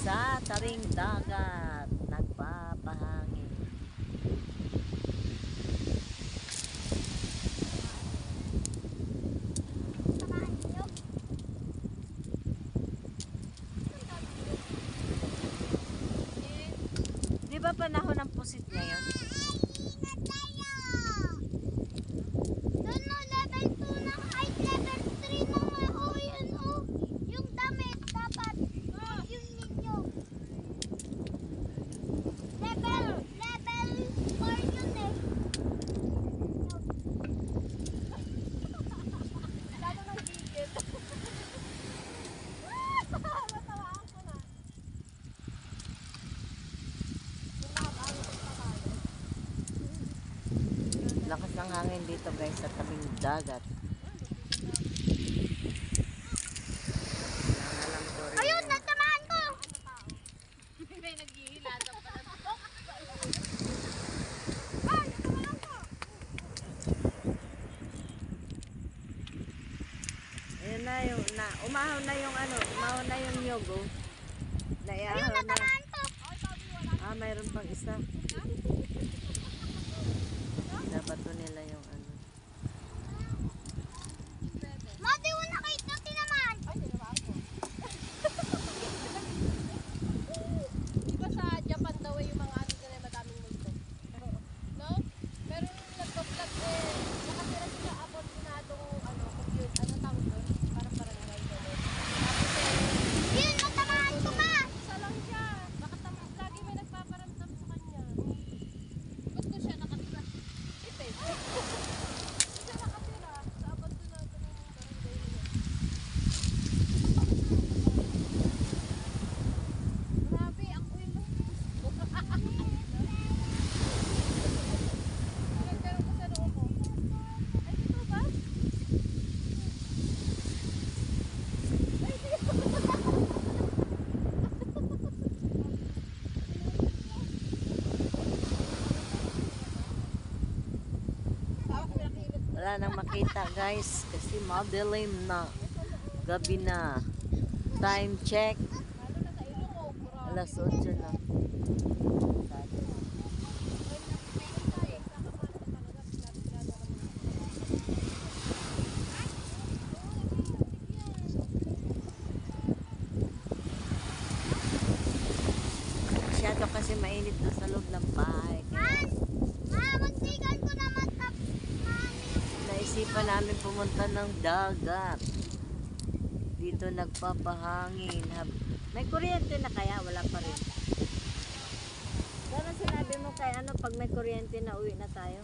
sa tabing dagat, nagpapahangin. Di ba panahon ng pusit ngayon? Lakas ng hangin dito guys sa tabing dagat. Ayun, natamaan ko! May naghihilata pa na. Ay, natamaan ko! Ayun na yung, umahon na yung umahon na yung yogo. Ayun, natamaan ko! Mayroon pang isa. Dapat to nila yung Mati, wala kayo na tinamaan! Ay, tinamaan ko. Di ba sa Japan daw yung mga ano nila madaming multo? No? Pero yung nagpa-vlog nakatira sila abandonadong computer, tawag doon? Parang barangay gano'n. Tapos Yun, natamaan ko ma! isa lang siya. Bakit lagi may nagpaparamdam sa kanya? Ba't ko siya nakatira? Ipin. Siya nakatira sa abandonado ng barangay nila. Grabe, ang ulo. Nagkaroon ko sa loob ko. Ay, ito ba? Ay, ito. wala nang makita guys kasi madilim na. Gabi na. Time check. Lalo na sa ilong ko. Alas 8 na. Masyado kasi mainit na sa loob ng bahay. Kaya Muntikan ko naman naisipan namin pumunta ng dagat. Dito nagpapahangin. May kuryente na kaya? Wala pa rin. Pero sinabi mo kay pag may kuryente na uwi na tayo.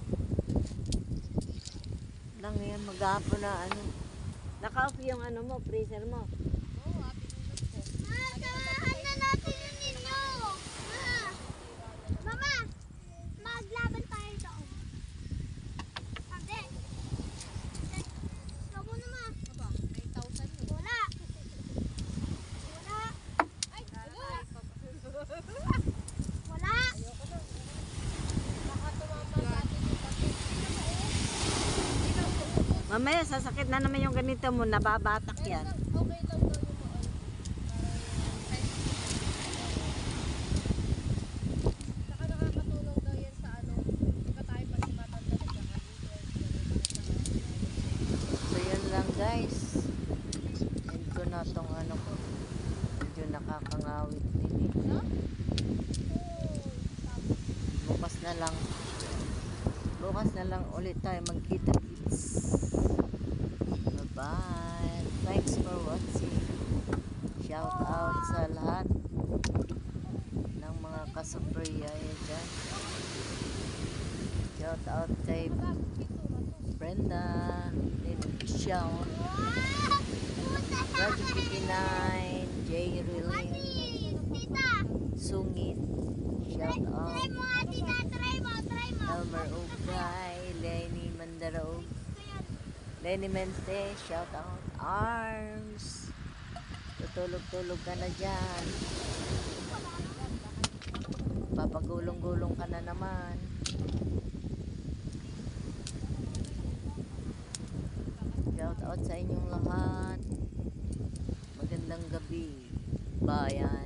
Lang yan, maghapon na Naka-off yung mo, freezer mo. Ma, samahan na natin yung ninyo! Ma! Mama! Maglaban tayo doon. Ate! Sabo na ma! Aba, 9,000 yun. Wala! Wala! Ay, Wala! ayoko na. Baka tumama sa atin yung papel. Mamaya, sasakit na naman yung ganito mo. Nababatak yan. Okay lang daw yung maon. Saka nakakatulong daw yan sa di ba tayo pa si matanda So, yun lang guys. End ko na tong ko. Medyo nakakangawit din eh. no? Bukas na lang. Bukas na lang ulit tayo magkita-kits. Bye-bye. Thanks for watching. Shout out sa lahat ng mga kasupriyaya dyan. Shout out kay Brenda, Lynn Michelle, Roger 59, Jay Rilling, Tita! Sungit. Shout out. Try mo nga tita! Try mo! Elmer Ogray, Lenny Mandarog, Lenny Mente, shout out. Arms, tutulog-tulog ka na dyan. Papagulong-gulong ka na naman. Shout out sa inyong lahat. Magandang gabi, bayan.